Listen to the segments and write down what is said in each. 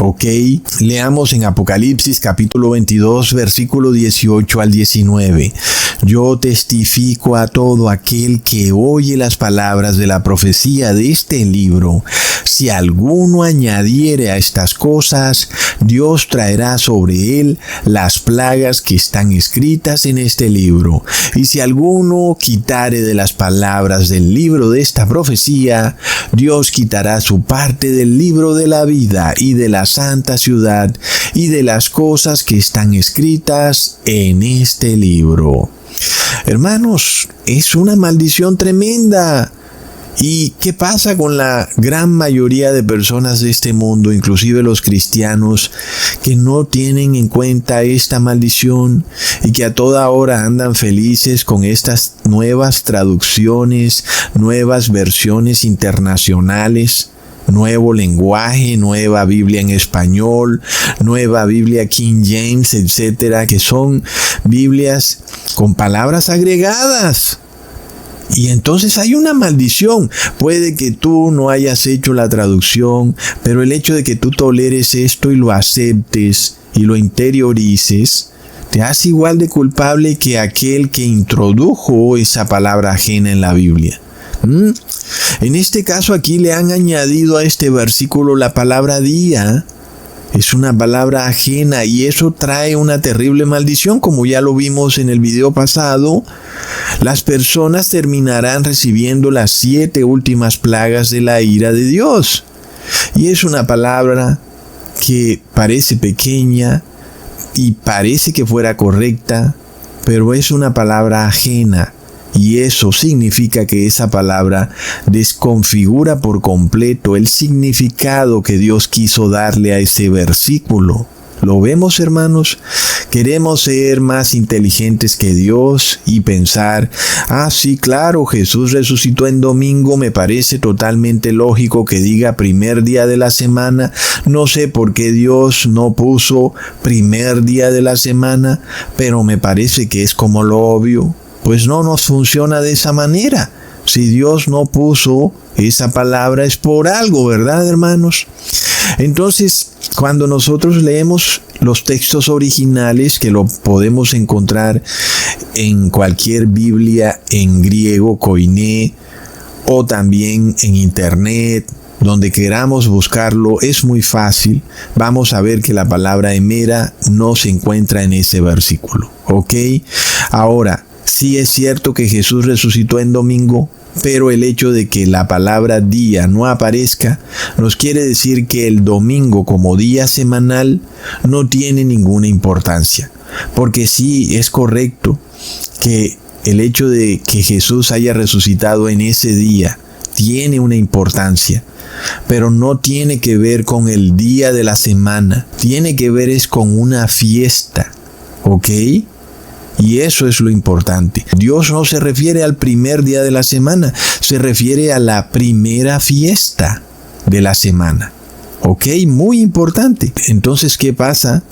¿ok? Leamos en Apocalipsis capítulo 22, versículo 18 al 19. Yo testifico a todo aquel que oye las palabras de la profecía de este libro. Si alguno añadiere a estas cosas, Dios traerá sobre él las plagas que están escritas en este libro. Y si alguno quitare de las palabras del libro de esta profecía, Dios quitará su parte del libro de la vida y de la santa ciudad y de las cosas que están escritas en este libro. Hermanos, es una maldición tremenda. ¿Y qué pasa con la gran mayoría de personas de este mundo, inclusive los cristianos, que no tienen en cuenta esta maldición y que a toda hora andan felices con estas nuevas traducciones, nuevas versiones internacionales? Nuevo lenguaje, nueva Biblia en español, nueva Biblia King James, etcétera, que son Biblias con palabras agregadas. Y entonces hay una maldición. Puede que tú no hayas hecho la traducción, pero el hecho de que tú toleres esto y lo aceptes y lo interiorices, te hace igual de culpable que aquel que introdujo esa palabra ajena en la Biblia. En este caso aquí le han añadido a este versículo la palabra día. Es una palabra ajena y eso trae una terrible maldición, como ya lo vimos en el video pasado. Las personas terminarán recibiendo las 7 últimas plagas de la ira de Dios. Y es una palabra que parece pequeña y parece que fuera correcta, pero es una palabra ajena. Y eso significa que esa palabra desconfigura por completo el significado que Dios quiso darle a ese versículo. ¿Lo vemos, hermanos? Queremos ser más inteligentes que Dios y pensar, sí, claro, Jesús resucitó en domingo, me parece totalmente lógico que diga primer día de la semana. No sé por qué Dios no puso primer día de la semana, pero me parece que es como lo obvio. Pues no nos funciona de esa manera. Si Dios no puso esa palabra es por algo, ¿verdad, hermanos? Entonces, cuando nosotros leemos los textos originales, que lo podemos encontrar en cualquier Biblia en griego, koiné, o también en internet, donde queramos buscarlo, es muy fácil. Vamos a ver que la palabra hemera no se encuentra en ese versículo, ¿ok? Ahora, sí es cierto que Jesús resucitó en domingo, pero el hecho de que la palabra día no aparezca nos quiere decir que el domingo como día semanal no tiene ninguna importancia. Porque sí es correcto que el hecho de que Jesús haya resucitado en ese día tiene una importancia, pero no tiene que ver con el día de la semana, tiene que ver es con una fiesta, ¿ok? Y eso es lo importante. Dios no se refiere al primer día de la semana, se refiere a la primera fiesta de la semana. ¿Ok? Muy importante. Entonces, ¿qué pasa?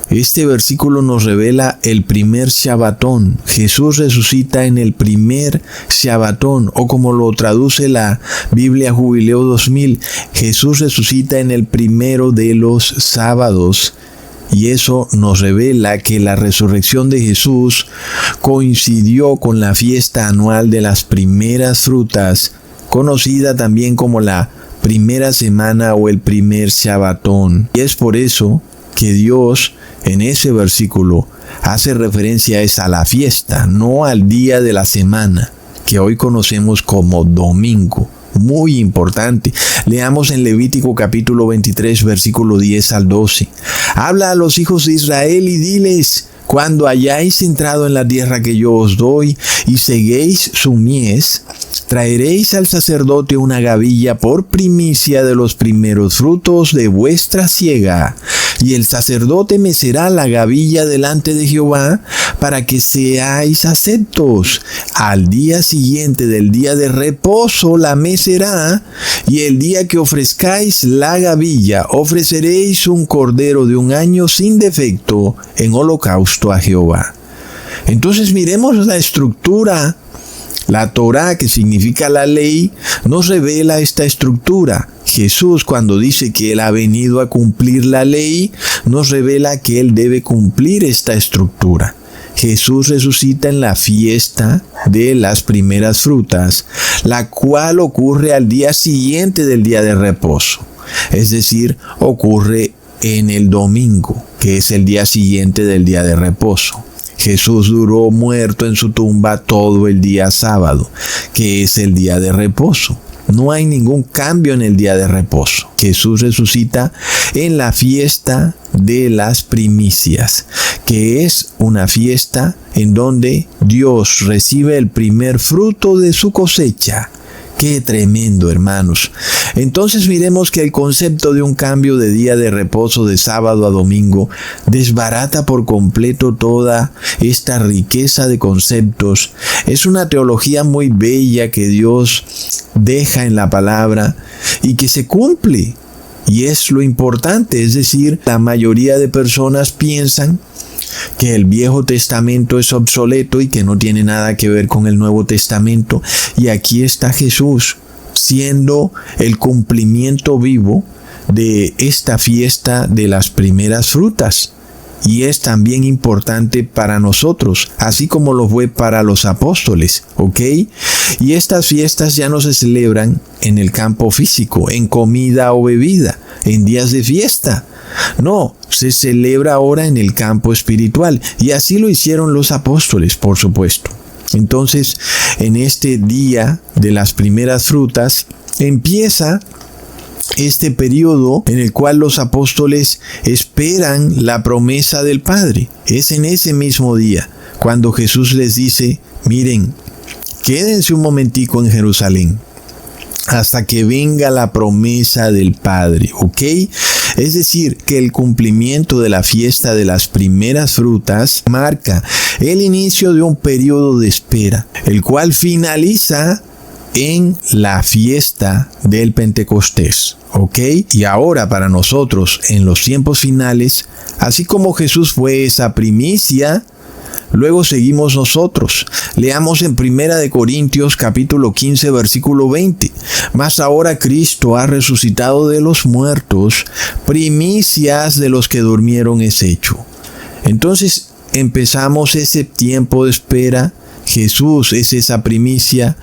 Este versículo nos revela el primer Shabbatón. Jesús resucita en el primer Shabbatón, o como lo traduce la Biblia Jubileo 2000, Jesús resucita en el primero de los sábados. Y eso nos revela que la resurrección de Jesús coincidió con la fiesta anual de las primeras frutas, conocida también como la primera semana o el primer Shabbatón. Y es por eso que Dios en ese versículo hace referencia a la fiesta, no al día de la semana, que hoy conocemos como domingo. Muy importante. Leamos en Levítico capítulo 23, versículo 10 al 12. Habla a los hijos de Israel y diles: cuando hayáis entrado en la tierra que yo os doy y seguéis su mies, traeréis al sacerdote una gavilla por primicia de los primeros frutos de vuestra siega. Y el sacerdote mecerá la gavilla delante de Jehová para que seáis aceptos. Al día siguiente del día de reposo la mecerá, y el día que ofrezcáis la gavilla ofreceréis un cordero de 1 año sin defecto en holocausto a Jehová. Entonces miremos la estructura. La Torá, que significa la ley, nos revela esta estructura. Jesús, cuando dice que Él ha venido a cumplir la ley, nos revela que Él debe cumplir esta estructura. Jesús resucita en la fiesta de las primeras frutas, la cual ocurre al día siguiente del día de reposo. Es decir, ocurre en el domingo, que es el día siguiente del día de reposo. Jesús duró muerto en su tumba todo el día sábado, que es el día de reposo. No hay ningún cambio en el día de reposo. Jesús resucita en la fiesta de las primicias, que es una fiesta en donde Dios recibe el primer fruto de su cosecha. ¡Qué tremendo, hermanos! Entonces miremos que el concepto de un cambio de día de reposo de sábado a domingo desbarata por completo toda esta riqueza de conceptos. Es una teología muy bella que Dios deja en la palabra y que se cumple. Y es lo importante, es decir, la mayoría de personas piensan que el Viejo Testamento es obsoleto y que no tiene nada que ver con el Nuevo Testamento. Y aquí está Jesús siendo el cumplimiento vivo de esta fiesta de las primeras frutas. Y es también importante para nosotros, así como lo fue para los apóstoles, ¿ok? Y estas fiestas ya no se celebran en el campo físico, en comida o bebida, en días de fiesta. No, se celebra ahora en el campo espiritual, y así lo hicieron los apóstoles, por supuesto. Entonces, en este día de las primeras frutas, empieza este periodo en el cual los apóstoles esperan la promesa del Padre. Es en ese mismo día cuando Jesús les dice: miren, quédense un momentico en Jerusalén hasta que venga la promesa del Padre, ¿ok? Es decir, que el cumplimiento de la fiesta de las primeras frutas marca el inicio de un periodo de espera, el cual finaliza en la fiesta del Pentecostés, ¿ok? Y ahora para nosotros, en los tiempos finales, así como Jesús fue esa primicia, luego seguimos nosotros. Leamos en 1 Corintios capítulo 15 versículo 20. Mas ahora Cristo ha resucitado de los muertos, primicias de los que durmieron es hecho. Entonces empezamos ese tiempo de espera. Jesús es esa primicia.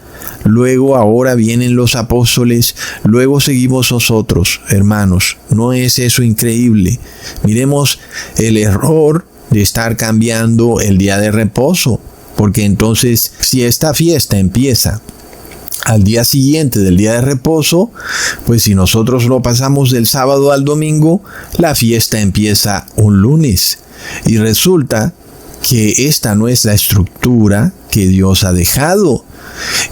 Luego ahora vienen los apóstoles, luego seguimos nosotros, hermanos. ¿No es eso increíble? Miremos el error de estar cambiando el día de reposo, porque entonces si esta fiesta empieza al día siguiente del día de reposo, pues si nosotros lo pasamos del sábado al domingo, la fiesta empieza un lunes. Y resulta que esta no es la estructura que Dios ha dejado.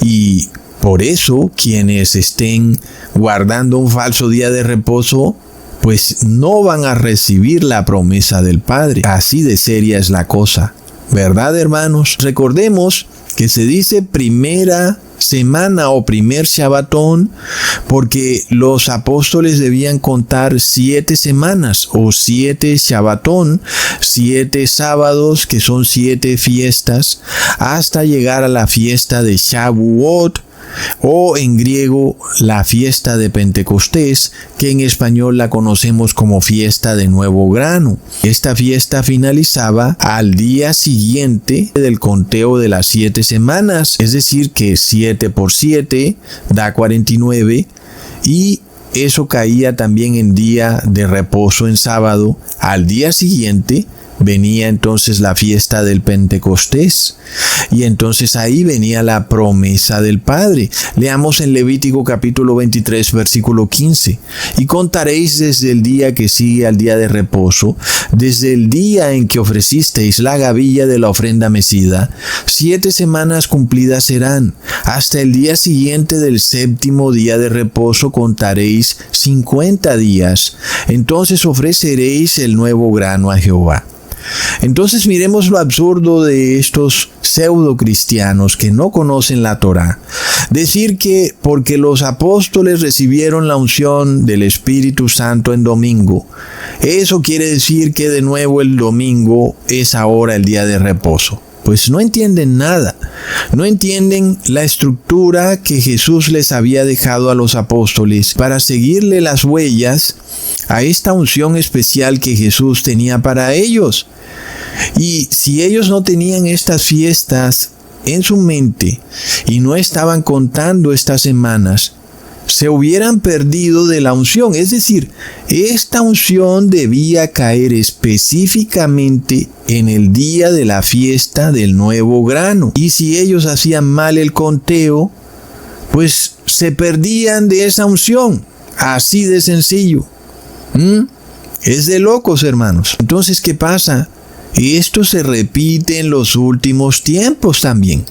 Y por eso quienes estén guardando un falso día de reposo, pues no van a recibir la promesa del Padre. Así de seria es la cosa, ¿verdad, hermanos? Recordemos que se dice primera semana o primer Shabbatón porque los apóstoles debían contar 7 semanas o 7 Shabbatón, 7 sábados, que son 7 fiestas, hasta llegar a la fiesta de Shavuot, o en griego la fiesta de Pentecostés, que en español la conocemos como fiesta de nuevo grano. Esta fiesta finalizaba al día siguiente del conteo de las 7 semanas, es decir que 7 por 7 da 49, y eso caía también en día de reposo en sábado. Al día siguiente venía entonces la fiesta del Pentecostés, y entonces ahí venía la promesa del Padre. Leamos en Levítico capítulo 23 versículo 15. Y contaréis desde el día que sigue al día de reposo, desde el día en que ofrecisteis la gavilla de la ofrenda mecida, 7 semanas cumplidas serán. Hasta el día siguiente del 7º día de reposo contaréis 50 días. Entonces ofreceréis el nuevo grano a Jehová. Entonces miremos lo absurdo de estos pseudo cristianos que no conocen la Torá. Decir que porque los apóstoles recibieron la unción del Espíritu Santo en domingo, eso quiere decir que de nuevo el domingo es ahora el día de reposo. pues no entienden nada. No entienden la estructura que Jesús les había dejado a los apóstoles para seguirle las huellas a esta unción especial que Jesús tenía para ellos. Y si ellos no tenían estas fiestas en su mente y no estaban contando estas semanas, se hubieran perdido de la unción. Es decir, esta unción debía caer específicamente en el día de la fiesta del nuevo grano. Y si ellos hacían mal el conteo, pues se perdían de esa unción. Así de sencillo. Es de locos, hermanos. Entonces, ¿qué pasa? Esto se repite en los últimos tiempos también.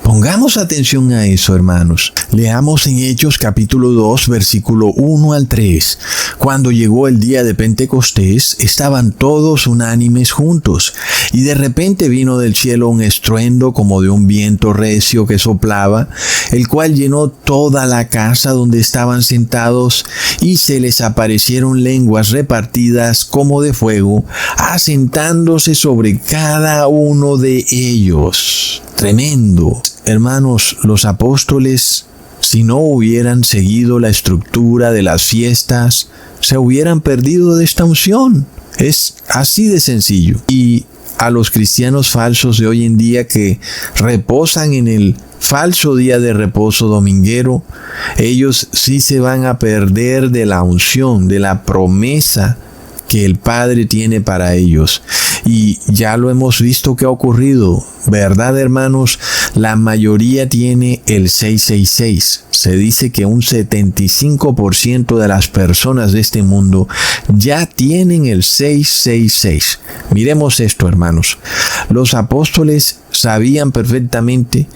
Pongamos atención a eso, hermanos. Leamos en Hechos capítulo 2, versículo 1 al 3. Cuando llegó el día de Pentecostés, estaban todos unánimes juntos, y de repente vino del cielo un estruendo como de un viento recio que soplaba, el cual llenó toda la casa donde estaban sentados, y se les aparecieron lenguas repartidas como de fuego, asentándose sobre cada uno de ellos. Tremendo. Hermanos, los apóstoles, si no hubieran seguido la estructura de las fiestas, se hubieran perdido de esta unción. Es así de sencillo. Y a los cristianos falsos de hoy en día que reposan en el falso día de reposo dominguero, ellos sí se van a perder de la unción, de la promesa que el Padre tiene para ellos. Y ya lo hemos visto que ha ocurrido, ¿verdad, hermanos? La mayoría tiene el 666. Se dice que un 75% de las personas de este mundo ya tienen el 666. Miremos esto, hermanos. Los apóstoles sabían perfectamente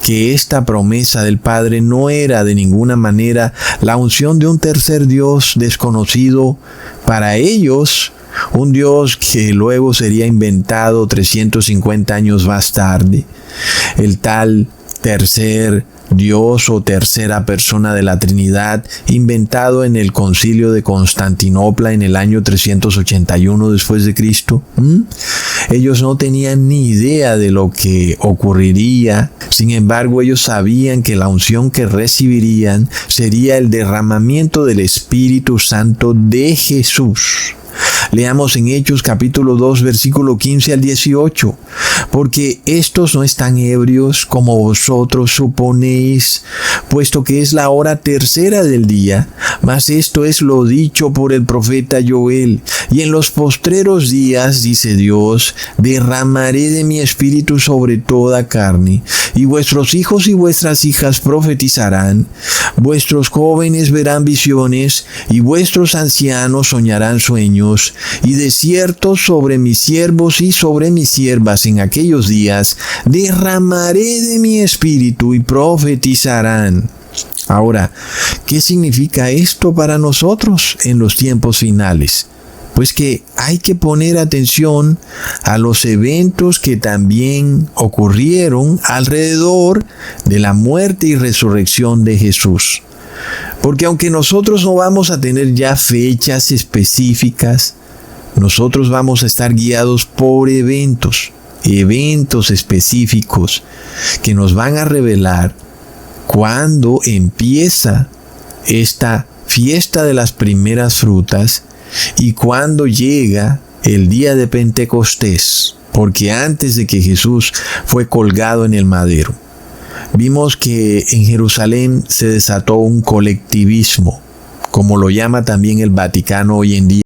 que esta promesa del Padre no era de ninguna manera la unción de un tercer Dios desconocido para ellos, un Dios que luego sería inventado 350 años más tarde. El tal tercer Dios o tercera persona de la Trinidad, inventado en el Concilio de Constantinopla en el año 381 después de Cristo. Ellos no tenían ni idea de lo que ocurriría. Sin embargo, ellos sabían que la unción que recibirían sería el derramamiento del Espíritu Santo de Jesús. Leamos en Hechos capítulo 2, versículo 15 al 18. Porque estos no están ebrios como vosotros suponéis, puesto que es la hora tercera del día, mas esto es lo dicho por el profeta Joel. Y en los postreros días, dice Dios, derramaré de mi espíritu sobre toda carne, y vuestros hijos y vuestras hijas profetizarán, vuestros jóvenes verán visiones, y vuestros ancianos soñarán sueños, y de cierto sobre mis siervos y sobre mis siervas en aquellos días derramaré de mi espíritu y profetizarán. Ahora, ¿qué significa esto para nosotros en los tiempos finales? Pues que hay que poner atención a los eventos que también ocurrieron alrededor de la muerte y resurrección de Jesús. Porque aunque nosotros no vamos a tener ya fechas específicas, nosotros vamos a estar guiados por eventos específicos que nos van a revelar cuándo empieza esta fiesta de las primeras frutas y cuándo llega el día de Pentecostés, porque antes de que Jesús fue colgado en el madero, vimos que en Jerusalén se desató un colectivismo, como lo llama también el Vaticano hoy en día.